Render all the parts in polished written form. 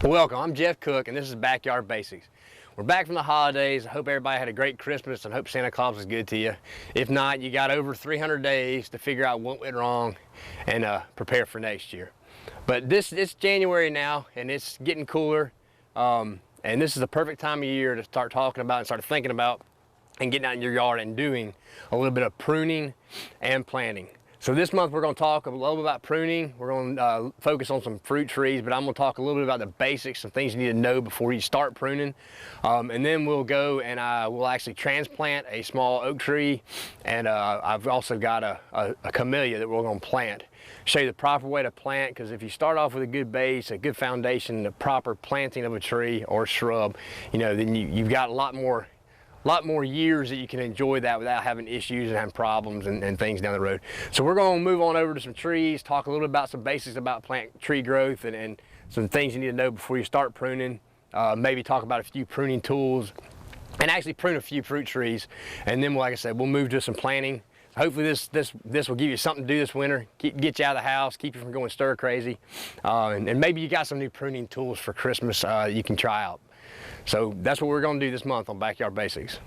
Welcome, I'm Jeff Cook and this is Backyard Basics. We're back from the holidays. I hope everybody had a great Christmas and hope Santa Claus was good to you. If not, you got over 300 days to figure out what went wrong and prepare for next year. But it's January now and it's getting cooler, and this is the perfect time of year to start talking about and start thinking about and getting out in your yard and doing a little bit of pruning and planting. So this month we're going to talk a little bit about pruning. We're going to focus on some fruit trees, but I'm going to talk a little bit about the basics, some things you need to know before you start pruning. And then we'll go and we'll actually transplant a small oak tree, and I've also got a camellia that we're going to plant. Show you the proper way to plant, because if you start off with a good base, a good foundation, the proper planting of a tree or shrub, then you've got a lot more years that you can enjoy that without having issues and having problems and things down the road. So we're going to move on over to some trees, talk a little bit about some basics about plant tree growth and some things you need to know before you start pruning. Maybe talk about a few pruning tools and actually prune a few fruit trees. And then, like I said, we'll move to some planting. Hopefully this will give you something to do this winter, get you out of the house, keep you from going stir crazy. And maybe you got some new pruning tools for Christmas you can try out. So that's what we're going to do this month on Backyard Basics.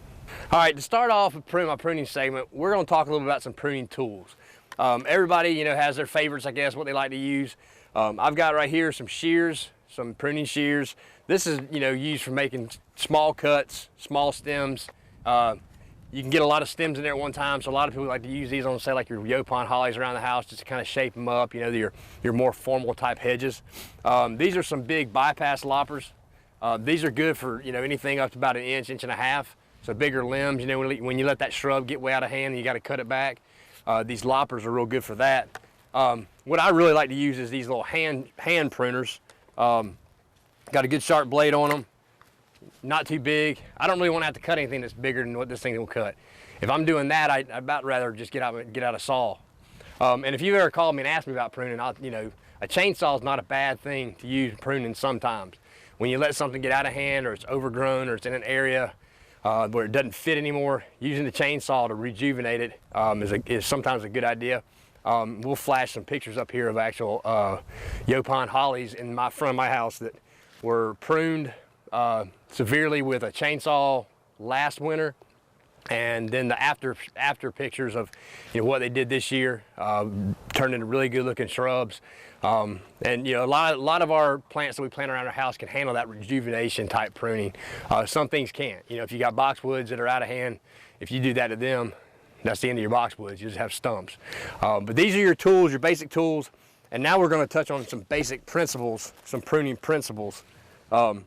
All right, to start off with my pruning segment, we're going to talk a little bit about some pruning tools. Everybody, has their favorites, I guess, what they like to use. I've got right here some shears, some pruning shears. This is, used for making small cuts, small stems. You can get a lot of stems in there at one time, so a lot of people like to use these on, say, like your Yopon hollies around the house, just to kind of shape them up, your more formal type hedges. These are some big bypass loppers. These are good for anything up to about an inch, inch and a half. So bigger limbs, when you let that shrub get way out of hand and you got to cut it back. These loppers are real good for that. What I really like to use is these little hand pruners. Got a good sharp blade on them, not too big. I don't really want to have to cut anything that's bigger than what this thing will cut. If I'm doing that, I'd about rather just get out a saw. And if you've ever called me and asked me about pruning, a chainsaw is not a bad thing to use pruning sometimes. When you let something get out of hand, or it's overgrown, or it's in an area where it doesn't fit anymore, using the chainsaw to rejuvenate it is sometimes a good idea. We'll flash some pictures up here of actual Yopon hollies in front of my house that were pruned severely with a chainsaw last winter, and then the after pictures of what they did this year turned into really good looking shrubs. And a lot of our plants that we plant around our house can handle that rejuvenation type pruning. Some things can't. If you got boxwoods that are out of hand, if you do that to them, that's the end of your boxwoods. You just have stumps. But these are your tools, your basic tools. And now we're going to touch on some basic principles, some pruning principles, some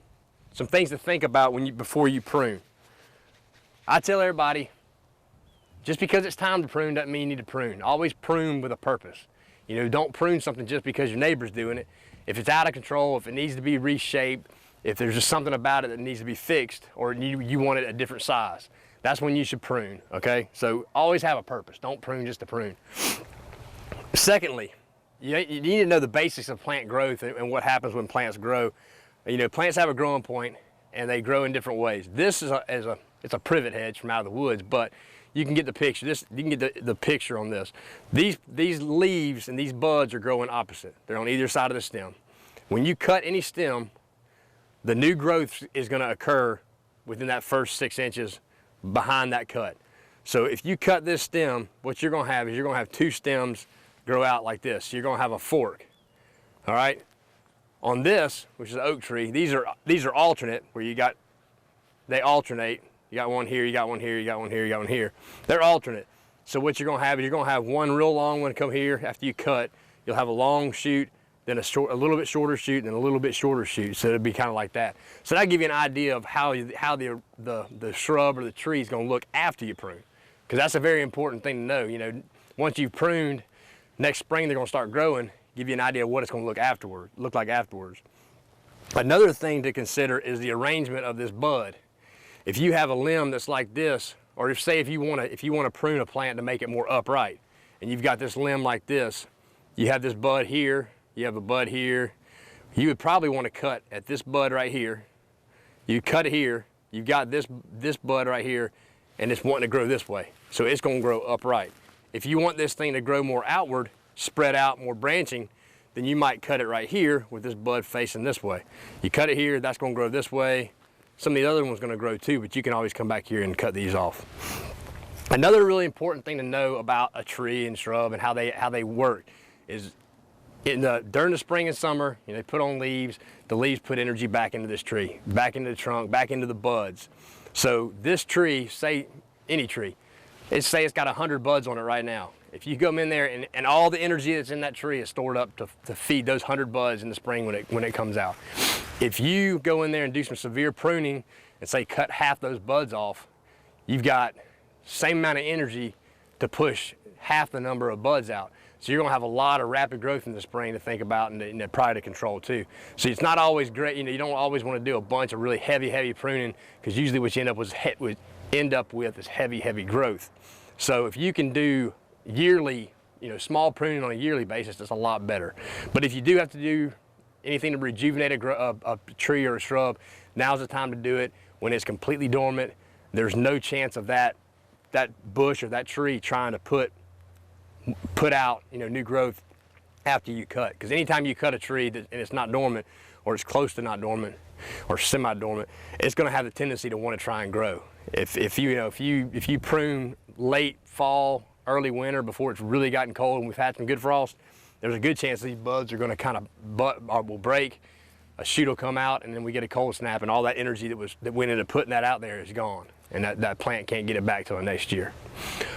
things to think about before you prune. I tell everybody, just because it's time to prune doesn't mean you need to prune. Always prune with a purpose. Don't prune something just because your neighbor's doing it. If it's out of control, if it needs to be reshaped, if there's just something about it that needs to be fixed, or you want it a different size, that's when you should prune, okay? So always have a purpose. Don't prune just to prune. Secondly, you need to know the basics of plant growth and what happens when plants grow. Plants have a growing point and they grow in different ways. This it's a privet hedge from out of the woods, but you can get the picture. You can get the picture on this. These leaves and these buds are growing opposite. They're on either side of the stem. When you cut any stem, the new growth is going to occur within that first 6 inches behind that cut. So if you cut this stem, what you're going to have is you're going to have two stems grow out like this. So you're going to have a fork. All right. On this, which is an oak tree, these are alternate, where they alternate. You got one here, you got one here, you got one here, you got one here. They're alternate. So what you're going to have is you're going to have one real long one come here after you cut. You'll have a long shoot, then a little bit shorter shoot, and then a little bit shorter shoot. So it'll be kind of like that. So that'll give you an idea of how the shrub or the tree is going to look after you prune, because that's a very important thing to know. Once you've pruned, next spring they're going to start growing. Give you an idea of what it's going to look like afterwards. Another thing to consider is the arrangement of this bud. If you have a limb that's like this, or if you want to prune a plant to make it more upright, and you've got this limb like this, you have this bud here, you have a bud here, you would probably want to cut at this bud right here. You cut it here, you've got this bud right here, and it's wanting to grow this way. So it's going to grow upright. If you want this thing to grow more outward, spread out, more branching, then you might cut it right here with this bud facing this way. You cut it here, that's gonna grow this way. Some of the other ones gonna grow too, but you can always come back here and cut these off. Another really important thing to know about a tree and shrub and how they work is during the spring and summer, they put on leaves. The leaves put energy back into this tree, back into the trunk, back into the buds. So this tree, say any tree, say it's got 100 buds on it right now. If you come in there and all the energy that's in that tree is stored up to feed those 100 buds in the spring when it comes out. If you go in there and do some severe pruning and say cut half those buds off, you've got same amount of energy to push half the number of buds out. So you're gonna have a lot of rapid growth in the spring to think about and probably to control too. So it's not always great, you don't always wanna do a bunch of really heavy pruning, because usually what you end up with is heavy growth. So if you can do yearly, small pruning on a yearly basis, it's a lot better. But if you do have to do anything to rejuvenate a tree or a shrub, now's the time to do it when it's completely dormant. There's no chance of that bush or that tree trying to put out new growth after you cut. Because anytime you cut a tree and it's not dormant, or it's close to not dormant or semi-dormant, it's going to have the tendency to want to try and grow. If you prune late fall, early winter, before it's really gotten cold and we've had some good frost, there's a good chance these buds are going to kind of will break, a shoot will come out, and then we get a cold snap, and all that energy that went into putting that out there is gone, and that plant can't get it back till the next year.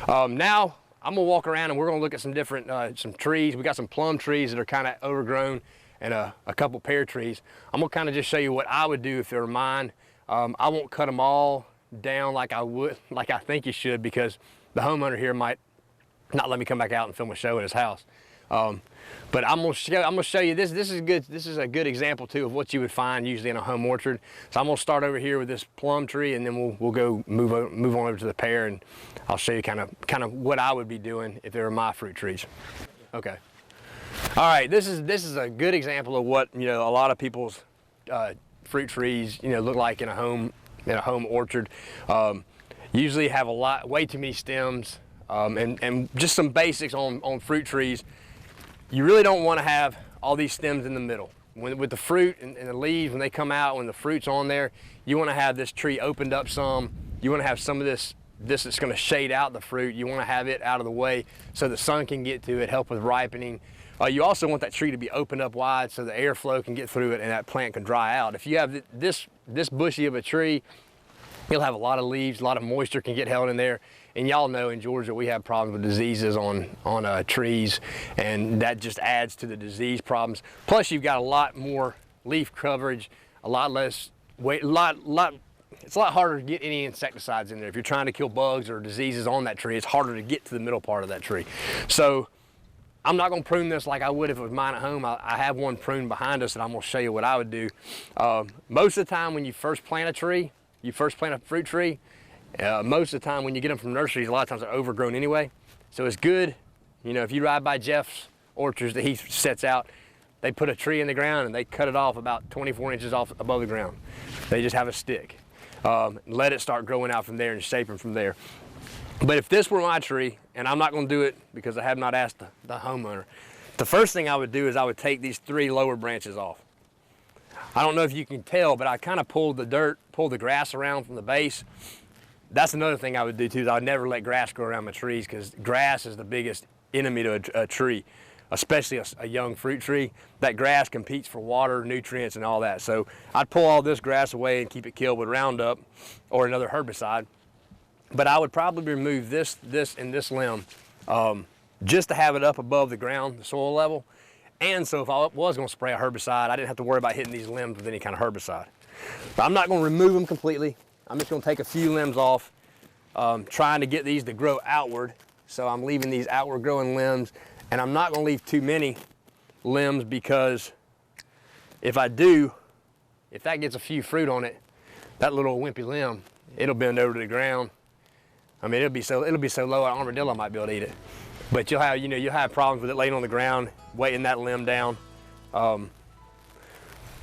Now I'm gonna walk around and we're gonna look at some different some trees. We got some plum trees that are kind of overgrown, and a couple pear trees. I'm gonna kind of just show you what I would do if they were mine. I won't cut them all down like I think you should, because the homeowner here might not let me come back out and film a show at his house. But I'm gonna show you this. This is a good example too of what you would find usually in a home orchard. So I'm gonna start over here with this plum tree, and then we'll go move on over to the pear, and I'll show you kind of what I would be doing if they were my fruit trees. Okay. All right. This is a good example of what a lot of people's fruit trees look like in a home orchard. Usually have way too many stems. And just some basics on fruit trees. You really don't want to have all these stems in the middle. With the fruit and the leaves, when they come out, when the fruit's on there, you want to have this tree opened up some. You want to have some of this that's going to shade out the fruit. You want to have it out of the way so the sun can get to it, help with ripening. You also want that tree to be opened up wide so the airflow can get through it and that plant can dry out. If you have this bushy of a tree, you'll have a lot of leaves, a lot of moisture can get held in there. And y'all know in Georgia we have problems with diseases on trees, and that just adds to the disease problems. Plus you've got a lot more leaf coverage, a lot less weight, it's a lot harder to get any insecticides in there. If you're trying to kill bugs or diseases on that tree, it's harder to get to the middle part of that tree. So I'm not gonna prune this like I would if it was mine at home. I have one pruned behind us, and I'm gonna show you what I would do. Most of the time when you first plant a tree, a fruit tree, most of the time when you get them from nurseries, a lot of times they're overgrown anyway. So it's good, if you ride by Jeff's orchards that he sets out, they put a tree in the ground and they cut it off about 24 inches off above the ground. They just have a stick. Let it start growing out from there and shaping from there. But if this were my tree, and I'm not gonna do it because I have not asked the homeowner, the first thing I would do is I would take these 3 lower branches off. I don't know if you can tell, but I kind of pulled the grass around from the base. That's another thing I would do too, is I would never let grass grow around my trees, because grass is the biggest enemy to a tree, especially a young fruit tree. That grass competes for water, nutrients, and all that. So I'd pull all this grass away and keep it killed with Roundup or another herbicide. But I would probably remove this and this limb just to have it up above the ground, the soil level. And so if I was gonna spray a herbicide, I didn't have to worry about hitting these limbs with any kind of herbicide. But I'm not gonna remove them completely. I'm just gonna take a few limbs off, trying to get these to grow outward. So I'm leaving these outward growing limbs, and I'm not gonna leave too many limbs, because if I do, if that gets a few fruit on it, that little wimpy limb, it'll bend over to the ground. I mean, it'll be so low an armadillo might be able to eat it. But you'll have problems with it laying on the ground, weighing that limb down. And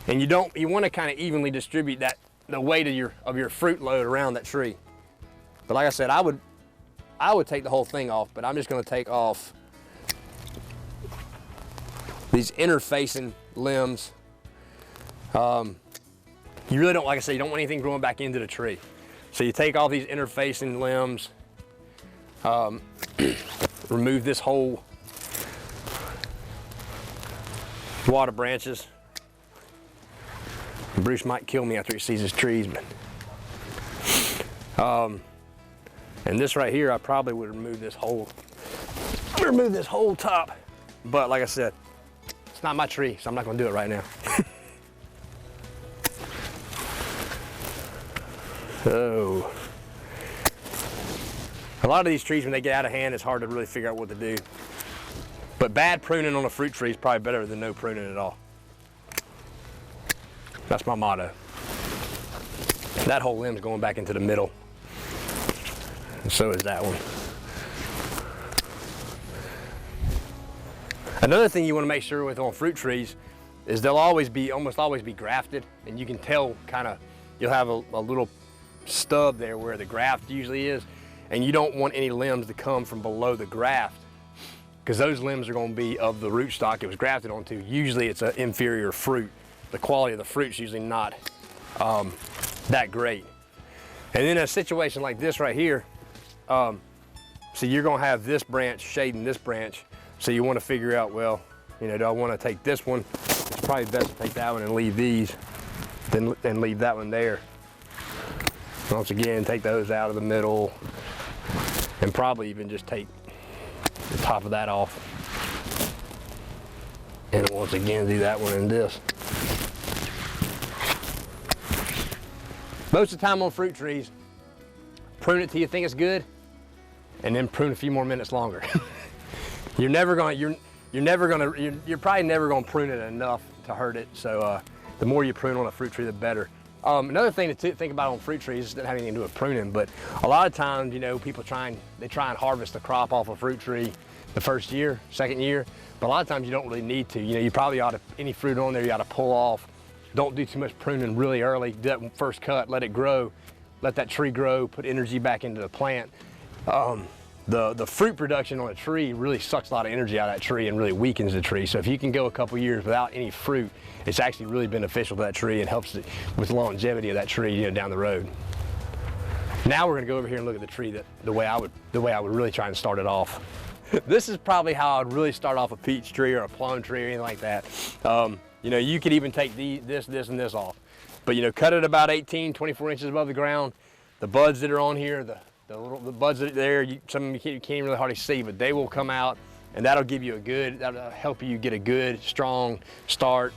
you want to kind of evenly distribute the weight of your fruit load around that tree. But like I said, I would take the whole thing off, but I'm just going to take off these interfacing limbs. You really don't, like I said, you don't want anything growing back into the tree. So you take all these interfacing limbs, remove this whole wad of branches. Bruce might kill me after he sees his trees, but and this right here, I probably would remove this whole top. But like I said, it's not my tree, so I'm not gonna do it right now. So, a lot of these trees, when they get out of hand, it's hard to really figure out what to do. But bad pruning on a fruit tree is probably better than no pruning at all. That's my motto. That whole limb's going back into the middle. And so is that one. Another thing you want to make sure with on fruit trees is they'll almost always be grafted, and you can tell kind of, you'll have a little stub there where the graft usually is, and you don't want any limbs to come from below the graft, because those limbs are going to be of the rootstock it was grafted onto. Usually it's an inferior fruit. The quality of the fruit's usually not that great. And in a situation like this right here, so you're going to have this branch shading this branch, so you want to figure out, well, you know, do I want to take this one? It's probably best to take that one and leave these, then leave that one there. Once again, take those out of the middle, and probably even just take the top of that off. And once again, do that one and this. Most of the time on fruit trees, prune it till you think it's good, and then prune a few more minutes longer. You're probably never gonna prune it enough to hurt it. So the more you prune on a fruit tree, the better. Another thing to think about on fruit trees, doesn't have anything to do with pruning, but a lot of times, you know, people try and harvest the crop off a fruit tree the first year, second year, but a lot of times you don't really need to. You know, you probably ought to, any fruit on there, you ought to pull off. Don't do too much pruning really early. Do that first cut, let it grow, let that tree grow, put energy back into the plant. The fruit production on a tree really sucks a lot of energy out of that tree and really weakens the tree. So if you can go a couple years without any fruit, it's actually really beneficial to that tree and helps with the longevity of that tree, you know, down the road. Now we're gonna go over here and look at the tree the way I would really try and start it off. This is probably how I'd really start off a peach tree or a plum tree or anything like that. You know, you could even take this, and this off. But you know, cut it about 18, 24 inches above the ground. The buds that are on here, the buds that are there, some of them you can't really hardly see, but they will come out, and that'll give you that'll help you get a good, strong start,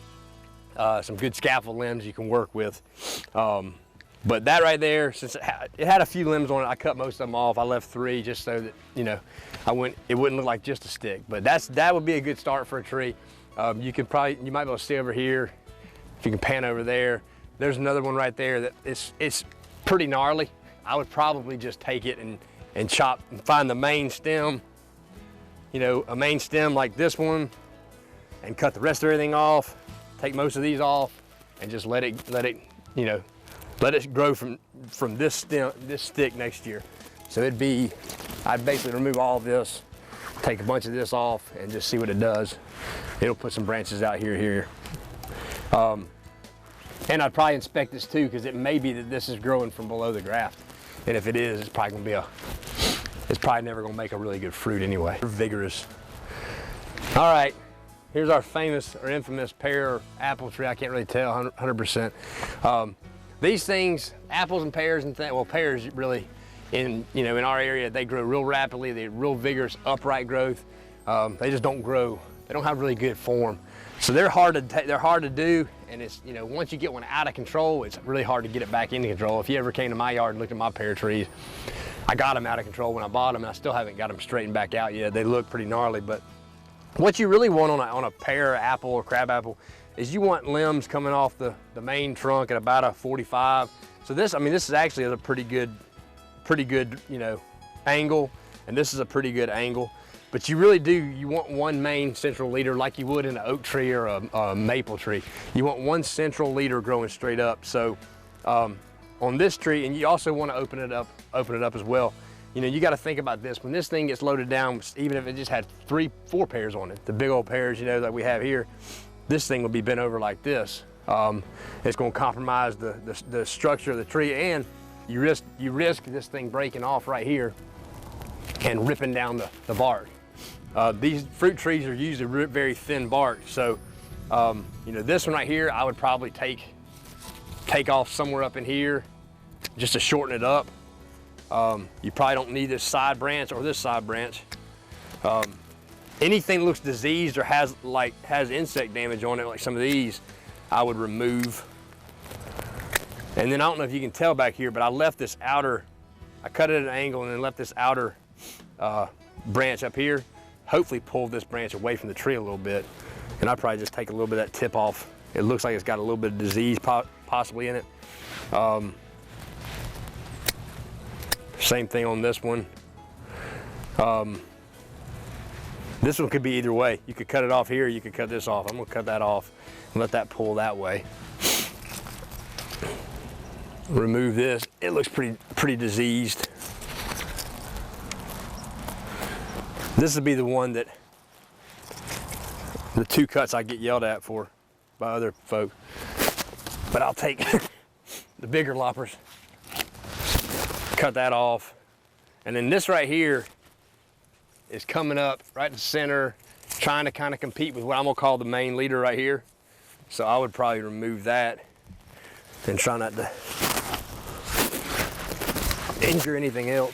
some good scaffold limbs you can work with. But that right there, since it had a few limbs on it, I cut most of them off. I left 3 just so that, you know, it wouldn't look like just a stick. But that would be a good start for a tree. You might be able to see over here, if you can pan over there. There's another one right there that it's pretty gnarly. I would probably just take it and chop and find the main stem, you know, a main stem like this one, and cut the rest of everything off, take most of these off, and just let it, you know, let it grow from this stick next year. So I'd basically remove all of this, take a bunch of this off, and just see what it does. It'll put some branches out here. And I'd probably inspect this too, because it may be that this is growing from below the graft. And if it is, it's probably never gonna make a really good fruit anyway. They're vigorous. All right, here's our famous or infamous pear or apple tree. I can't really tell 100%. These things, apples and pears and things, well, pears really, in our area, they grow real rapidly. They're real vigorous, upright growth. They just don't grow. They don't have really good form. So they're hard to do, and it's, you know, once you get one out of control, it's really hard to get it back into control. If you ever came to my yard and looked at my pear trees, I got them out of control when I bought them, and I still haven't got them straightened back out yet. They look pretty gnarly, but what you really want on a pear, apple, or crab apple is you want limbs coming off the main trunk at about a 45. So this is actually a pretty good, you know, angle, and this is a pretty good angle. But you really do, you want one main central leader like you would in an oak tree or a maple tree. You want one central leader growing straight up. So on this tree, and you also want to open it up as well. you know, you got to think about this. When this thing gets loaded down, even if it just had 3, 4 pairs on it, the big old pairs, you know, that we have here, this thing will be bent over like this. It's going to compromise the structure of the tree, and you risk this thing breaking off right here and ripping down the bark. These fruit trees are usually very thin bark, so you know, this one right here, I would probably take off somewhere up in here just to shorten it up. You probably don't need this side branch or this side branch. Anything that looks diseased or has insect damage on it, like some of these, I would remove. And then I don't know if you can tell back here, but I left this outer, I cut it at an angle and then left this outer branch up here. Hopefully pulled this branch away from the tree a little bit. And I probably just take a little bit of that tip off. It looks like it's got a little bit of disease possibly in it. Same thing on this one. This one could be either way. You could cut it off here, you could cut this off. I'm gonna cut that off and let that pull that way. Remove this. It looks pretty diseased. This would be the one that, the 2 cuts I get yelled at for by other folk. But I'll take the bigger loppers, cut that off. And then this right here is coming up right in the center, trying to kind of compete with what I'm gonna call the main leader right here. So I would probably remove that and try not to injure anything else.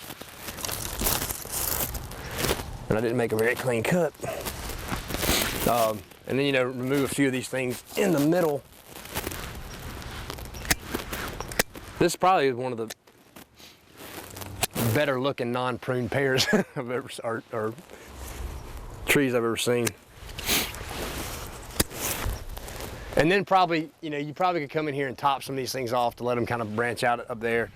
And I didn't make a very clean cut. And then, you know, remove a few of these things in the middle. This is probably one of the better looking non-pruned pears I've ever, or trees I've ever seen. And then probably, you know, you probably could come in here and top some of these things off to let them kind of branch out up there.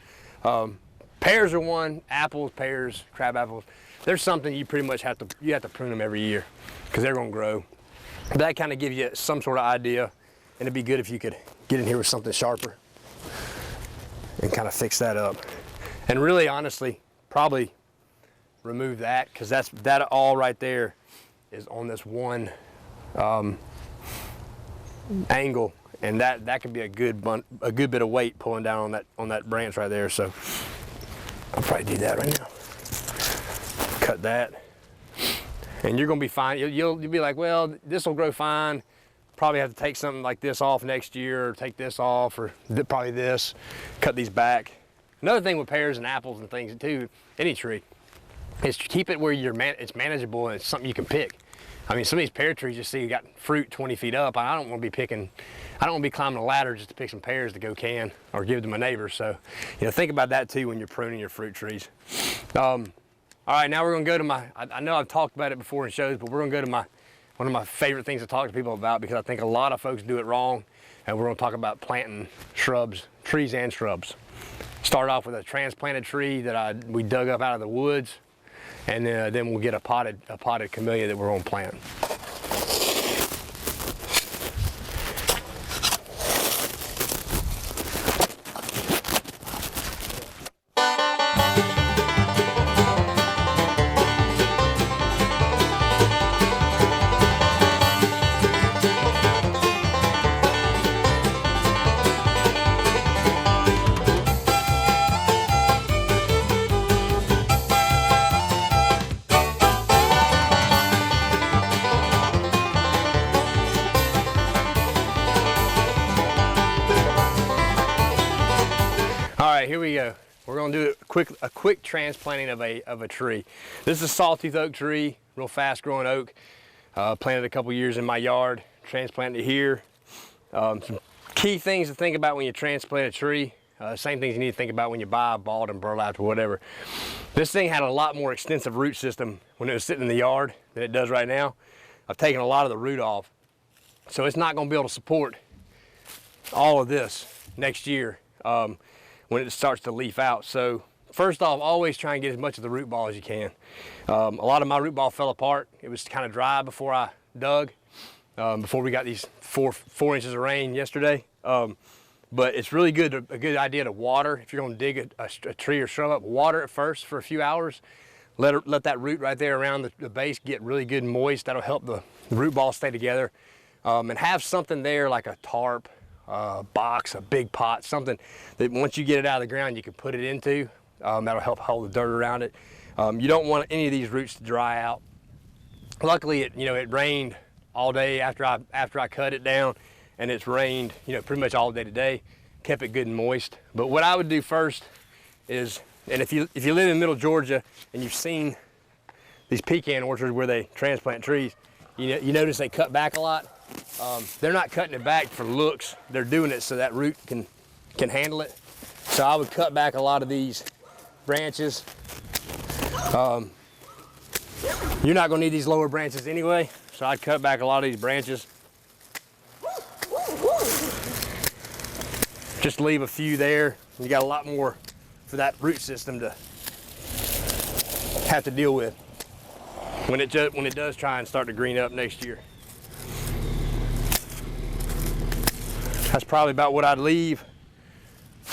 Pears are one, apples, pears, crab apples. There's something you pretty much have to prune them every year because they're gonna grow. That kind of gives you some sort of idea, and it'd be good if you could get in here with something sharper and kind of fix that up. And really, honestly, probably remove that because that all right there is on this one angle, and that could be a good bit of weight pulling down on that branch right there. So I'll probably do that right now. Cut that, and you're gonna be fine. You'll be like, well, this will grow fine. Probably have to take something like this off next year, or take this off, or probably this. Cut these back. Another thing with pears and apples and things too, any tree, is to keep it where it's manageable and it's something you can pick. I mean, some of these pear trees you see got fruit 20 feet up. I don't want to be climbing a ladder just to pick some pears to go can or give to my neighbors. So, you know, think about that too when you're pruning your fruit trees. All right, now we're gonna go to I know I've talked about it before in shows, but we're gonna go to one of my favorite things to talk to people about because I think a lot of folks do it wrong, and we're gonna talk about planting shrubs, trees and shrubs. Start off with a transplanted tree that we dug up out of the woods, and then we'll get a potted camellia that we're gonna plant. Here we go. We're gonna do a quick transplanting of a tree. This is a sawtooth oak tree, real fast growing oak. Planted a couple years in my yard, transplanted it here. Some key things to think about when you transplant a tree. Same things you need to think about when you buy a balled and burlapped or whatever. This thing had a lot more extensive root system when it was sitting in the yard than it does right now. I've taken a lot of the root off. So it's not gonna be able to support all of this next year. When it starts to leaf out. So first off, always try and get as much of the root ball as you can. A lot of my root ball fell apart. It was kind of dry before I dug, before we got these four inches of rain yesterday. But it's really good, a good idea to water. If you're gonna dig a tree or shrub up, water it first for a few hours. Let that root right there around the base get really good and moist. That'll help the root ball stay together. And have something there like a tarp, box, a big pot, something that once you get it out of the ground, you can put it into. That'll help hold the dirt around it. You don't want any of these roots to dry out. Luckily, it rained all day after I cut it down, and it's rained, pretty much all day today. Kept it good and moist. But what I would do first is, and if you live in Middle Georgia and you've seen these pecan orchards where they transplant trees, you notice they cut back a lot. They're not cutting it back for looks. They're doing it so that root can handle it. So I would cut back a lot of these branches. You're not gonna need these lower branches anyway, so I'd cut back a lot of these branches. Just leave a few there. You got a lot more for that root system to have to deal with when it does try and start to green up next year. That's probably about what I'd leave.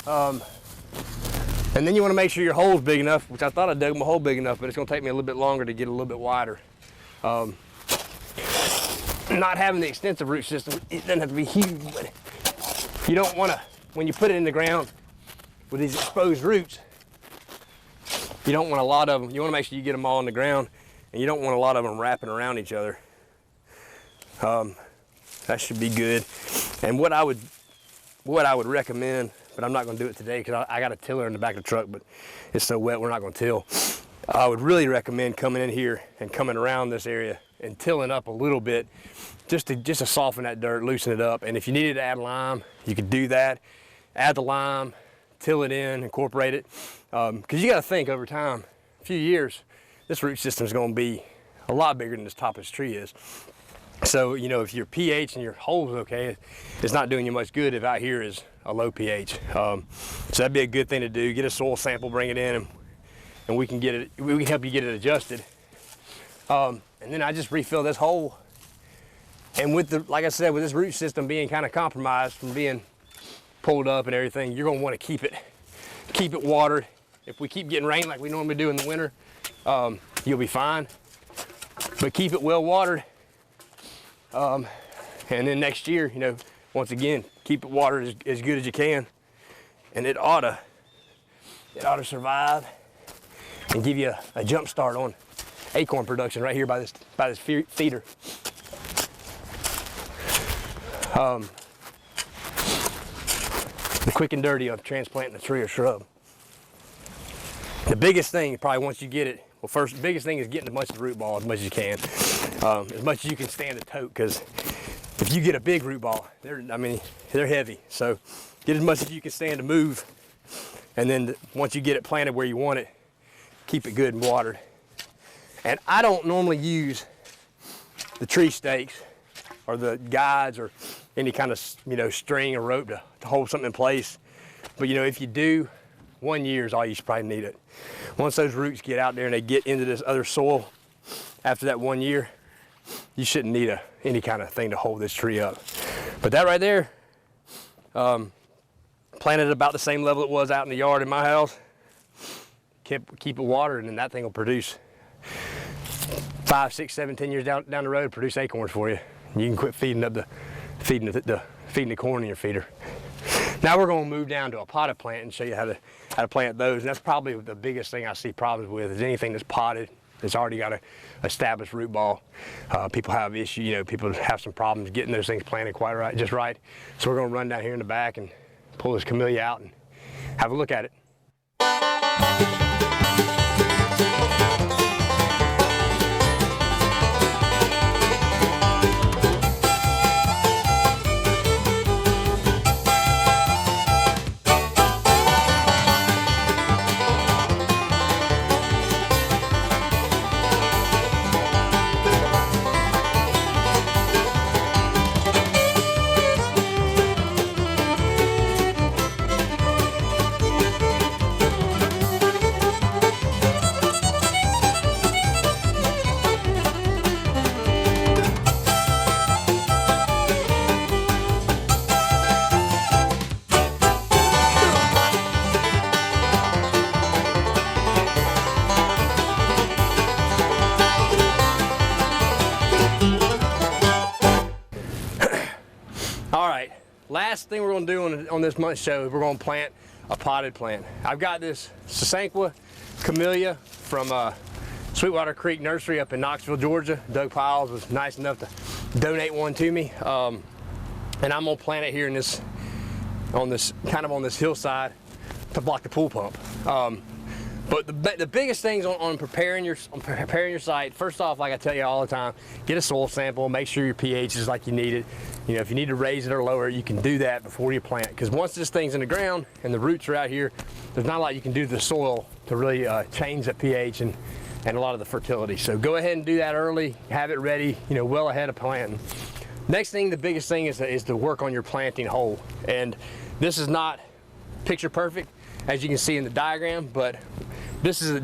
And then you want to make sure your hole's big enough, which I thought I dug my hole big enough, but it's going to take me a little bit longer to get a little bit wider. Not having the extensive root system, it doesn't have to be huge, but you don't want to, when you put it in the ground with these exposed roots, you don't want a lot of them. You want to make sure you get them all in the ground, and you don't want a lot of them wrapping around each other. That should be good. And what I would recommend, but I'm not going to do it today because I got a tiller in the back of the truck, but it's so wet we're not going to till. I would really recommend coming in here and coming around this area and tilling up a little bit just to soften that dirt, loosen it up. And if you needed to add lime, you could do that. Add the lime, till it in, incorporate it. Because you got to think over time, a few years, this root system is going to be a lot bigger than this top of this tree is. So, if your pH and your hole's okay, it's not doing you much good if out here is a low pH. So that'd be a good thing to do. Get a soil sample, bring it in, and we can help you get it adjusted. And then I just refill this hole. And like I said, with this root system being kind of compromised from being pulled up and everything, you're gonna want to keep it watered. If we keep getting rain like we normally do in the winter, you'll be fine. But keep it well watered. And then next year, once again, keep it watered as good as you can, and it ought to survive and give you a jump start on acorn production right here by this feeder. The quick and dirty of transplanting a tree or shrub. The biggest thing, probably once you get it, well, first, the biggest thing is getting as much of the root ball as much as you can, as much as you can stand to tote, because if you get a big root ball, they're heavy. So get as much as you can stand to move, and then once you get it planted where you want it, keep it good and watered. And I don't normally use the tree stakes or the guides or any kind of string or rope to hold something in place. But if you do, 1 year is all you should probably need it. Once those roots get out there and they get into this other soil, after that 1 year, you shouldn't need any kind of thing to hold this tree up. But that right there, planted at about the same level it was out in the yard in my house. Keep it watered, and then that thing will produce 5, 6, 7, 10 years down the road, produce acorns for you. You can quit feeding the corn in your feeder. Now we're going to move down to a potted plant and show you how to plant those. And that's probably the biggest thing I see problems with is anything that's potted, that's already got an established root ball. People have issues, people have some problems getting those things planted just right. So we're going to run down here in the back and pull this camellia out and have a look at it. first thing we're gonna do on this month's show is we're gonna plant a potted plant. I've got this Sasanqua Camellia from Sweetwater Creek Nursery up in Knoxville, Georgia. Doug Piles was nice enough to donate one to me. And I'm gonna plant it here in this, on this hillside to block the pool pump. But the biggest things on preparing your site, first off, like I tell you all the time, get a soil sample, make sure your pH is like you need it. You know, if you need to raise it or lower it, you can do that before you plant. Because once this thing's in the ground and the roots are out here, there's not a lot you can do to the soil to really change that pH and a lot of the fertility. So go ahead and do that early, have it ready, you know, well ahead of planting. Next thing, the biggest thing is to work on your planting hole. And this is not picture perfect, as you can see in the diagram, but this is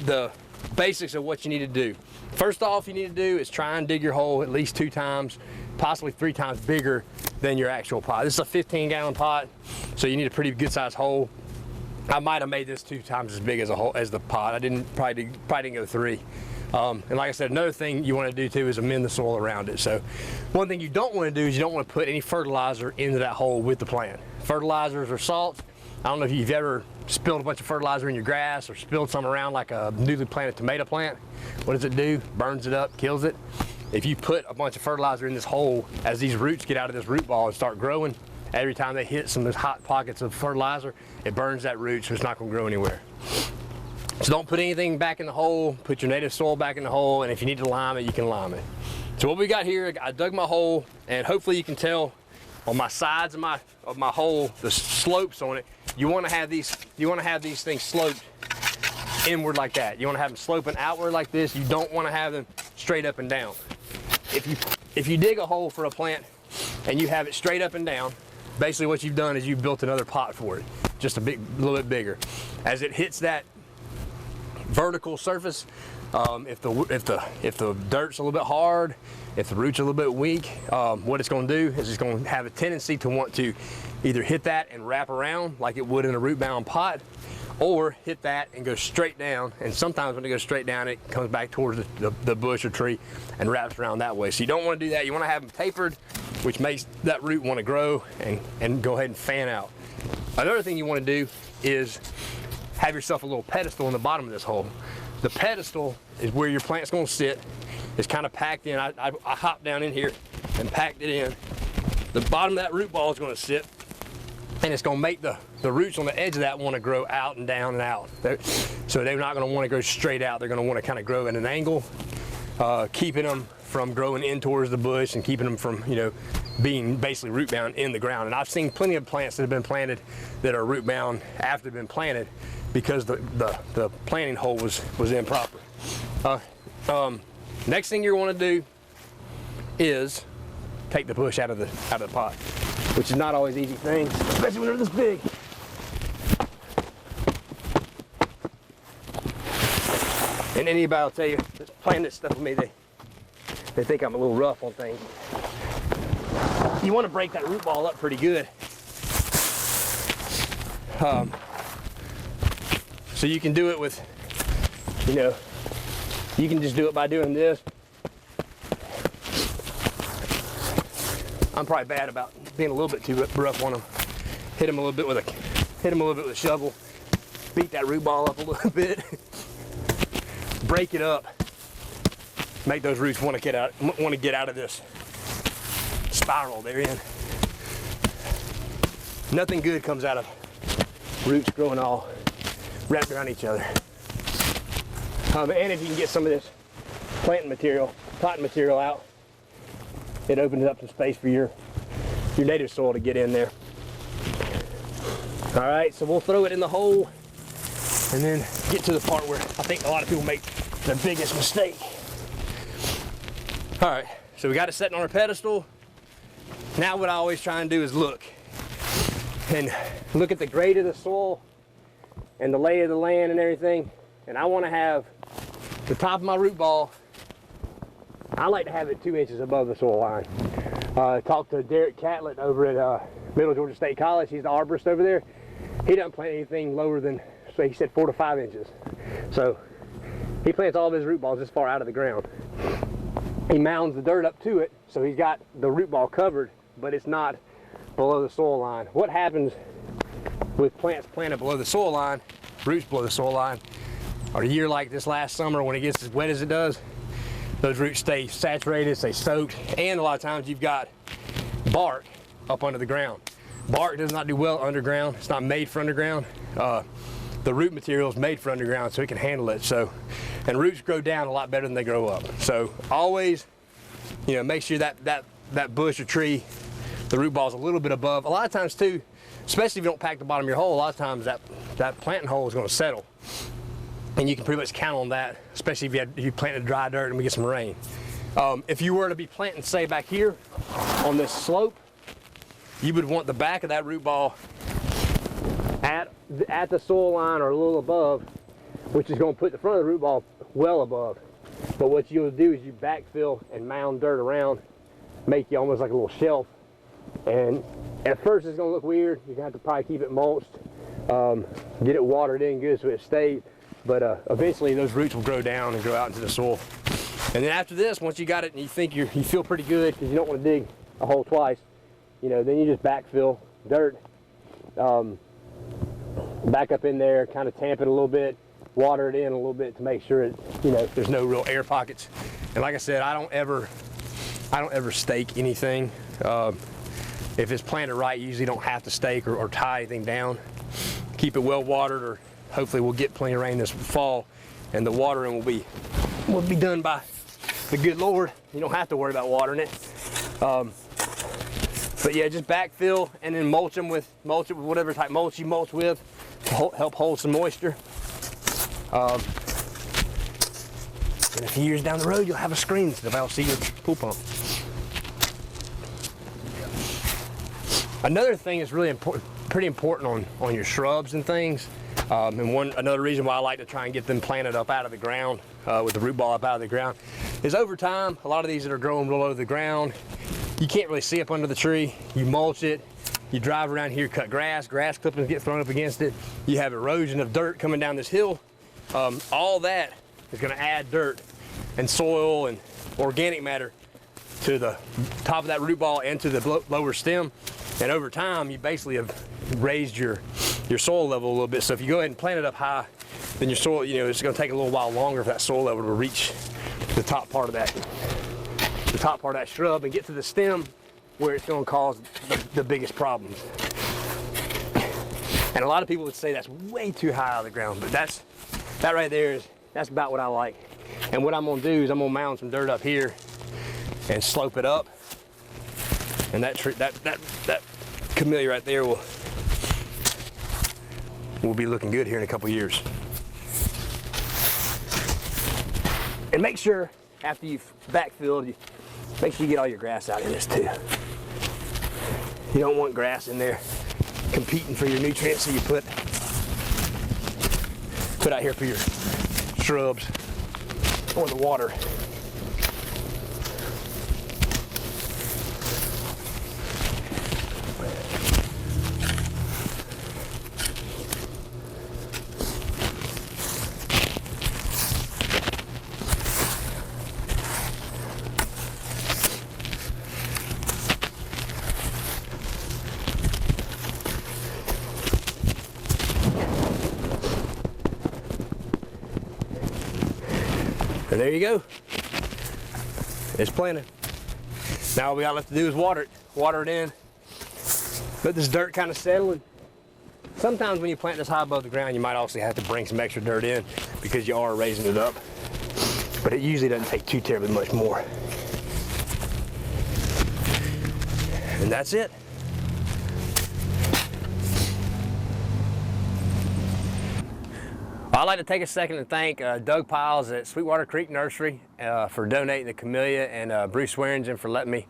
the basics of what you need to do. First off, you need to do is try and dig your hole at least 2 times, possibly 3 times bigger than your actual pot. This is a 15-gallon pot, so you need a pretty good sized hole. I might have made this 2 times as big as the pot. I probably didn't go 3. And like I said, another thing you want to do too is amend the soil around it. So one thing you don't want to do is you don't want to put any fertilizer into that hole with the plant. Fertilizers or salts. I don't know if you've ever spilled a bunch of fertilizer in your grass or spilled some around like a newly planted tomato plant. What does it do? Burns it up, kills it. If you put a bunch of fertilizer in this hole, as these roots get out of this root ball and start growing, every time they hit some of those hot pockets of fertilizer, it burns that root, so it's not going to grow anywhere. So don't put anything back in the hole, put your native soil back in the hole, and if you need to lime it, you can lime it. So what we got here, I dug my hole, and hopefully you can tell on my sides of my hole, the slopes on it, you want to have these things sloped inward like that. You want to have them sloping outward like this. You don't want to have them straight up and down. If you dig a hole for a plant and you have it straight up and down, basically what you've done is you've built another pot for it, just a little bit bigger. As it hits that vertical surface, if the dirt's a little bit hard, if the root's a little bit weak, what it's going to do is it's going to have a tendency to want to either hit that and wrap around like it would in a root bound pot, or hit that and go straight down. And sometimes when it goes straight down, it comes back towards the bush or tree and wraps around that way. So you don't want to do that. You want to have them tapered, which makes that root want to grow and go ahead and fan out. Another thing you want to do is have yourself a little pedestal in the bottom of this hole. The pedestal is where your plant's going to sit. It's kind of packed in. I hopped down in here and packed it in. The bottom of that root ball is going to sit, and it's going to make the roots on the edge of that want to grow out and down and out. So they're not going to want to go straight out. They're going to want to kind of grow at an angle, keeping them from growing in towards the bush and keeping them from, you know, being basically root bound in the ground. And I've seen plenty of plants that have been planted that are root bound after they've been planted because the planting hole was improper. Next thing you want to do is take the bush out of the pot, which is not always an easy thing, especially when they're this big. And anybody will tell you that's planting this stuff with me, they think I'm a little rough on things. You want to break that root ball up pretty good. So you can do it with, you know, you can just do it by doing this. I'm probably bad about being a little bit too rough on them. Hit them a little bit with a shovel. Beat that root ball up a little bit. Break it up. Make those roots want to get out of this spiral they're in. Nothing good comes out of roots growing all wrapped around each other. And if you can get some of this planting material, cotton material out, it opens up some space for your native soil to get in there. All right, so we'll throw it in the hole and then get to the part where I think a lot of people make the biggest mistake. All right, so we got it sitting on our pedestal. Now what I always try and do is look at the grade of the soil and the lay of the land and everything. And I want to have the top of my root ball, I like to have it 2 inches above the soil line. I talked to Derek Catlett over at Middle Georgia State College. He's the arborist over there. He doesn't plant anything lower than, so he said 4 to 5 inches. So he plants all of his root balls this far out of the ground. He mounds the dirt up to it, so he's got the root ball covered, but it's not below the soil line. What happens with plants planted below the soil line, roots below the soil line, or a year like this last summer when it gets as wet as it does, those roots stay saturated, stay soaked, and a lot of times you've got bark up under the ground. Bark does not do well underground. It's not made for underground. The root material is made for underground, so it can handle it. So, and roots grow down a lot better than they grow up. So always, you know, make sure that bush or tree, the root ball is a little bit above. A lot of times too, especially if you don't pack the bottom of your hole, a lot of times that planting hole is going to settle. And you can pretty much count on that, especially if you plant in dry dirt and we get some rain. If you were to be planting, say, back here on this slope, you would want the back of that root ball at the soil line or a little above, which is going to put the front of the root ball well above. But what you'll do is you backfill and mound dirt around, make you almost like a little shelf. And at first it's going to look weird. You're going to have to probably keep it mulched, get it watered in good so it stays. But eventually those roots will grow down and grow out into the soil. And then after this, once you got it and you think you feel pretty good, because you don't want to dig a hole twice, you know, then you just backfill dirt, back up in there, kind of tamp it a little bit, water it in a little bit to make sure it, you know, there's no real air pockets. And like I said, I don't ever stake anything. If it's planted right, you usually don't have to stake or tie anything down. Keep it well watered, or hopefully we'll get plenty of rain this fall, and the watering will be done by the good Lord. You don't have to worry about watering it. But yeah, just backfill and then mulch it with whatever type mulch you mulch with to help hold some moisture. And a few years down the road, you'll have a screen instead of see your pool pump. Another thing is really important, pretty important on your shrubs and things. And another reason why I like to try and get them planted up out of the ground, with the root ball up out of the ground, is over time, a lot of these that are growing real low to the ground, you can't really see up under the tree. You mulch it, you drive around here, cut grass clippings get thrown up against it, you have erosion of dirt coming down this hill. All that is going to add dirt and soil and organic matter to the top of that root ball and to the lower stem. And over time, you basically have raised your soil level a little bit. So if you go ahead and plant it up high, then your soil, you know, it's going to take a little while longer for that soil level to reach the top part of that shrub and get to the stem, where it's going to cause the biggest problems. And a lot of people would say that's way too high out of the ground, but that right there that's about what I like. And what I'm going to do is I'm going to mound some dirt up here and slope it up. And that camellia right there will be looking good here in a couple years. And make sure after you've backfilled, make sure you get all your grass out of this too. You don't want grass in there competing for your nutrients, so you put out here for your shrubs or the water. And there you go. It's planted. Now all we got left to do is water it in. Let this dirt kind of settle. And sometimes when you plant this high above the ground, you might also have to bring some extra dirt in because you are raising it up. But it usually doesn't take too terribly much more. And that's it. I'd like to take a second and thank Doug Piles at Sweetwater Creek Nursery for donating the camellia, and Bruce Swearingen for letting me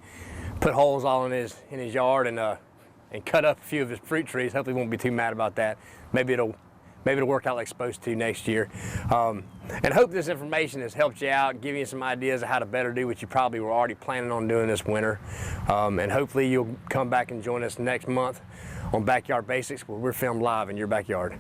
put holes all in his yard and cut up a few of his fruit trees. Hopefully he won't be too mad about that. Maybe it'll work out like it's supposed to next year. And hope this information has helped you out, giving you some ideas of how to better do what you probably were already planning on doing this winter. And hopefully you'll come back and join us next month on Backyard Basics, where we're filmed live in your backyard.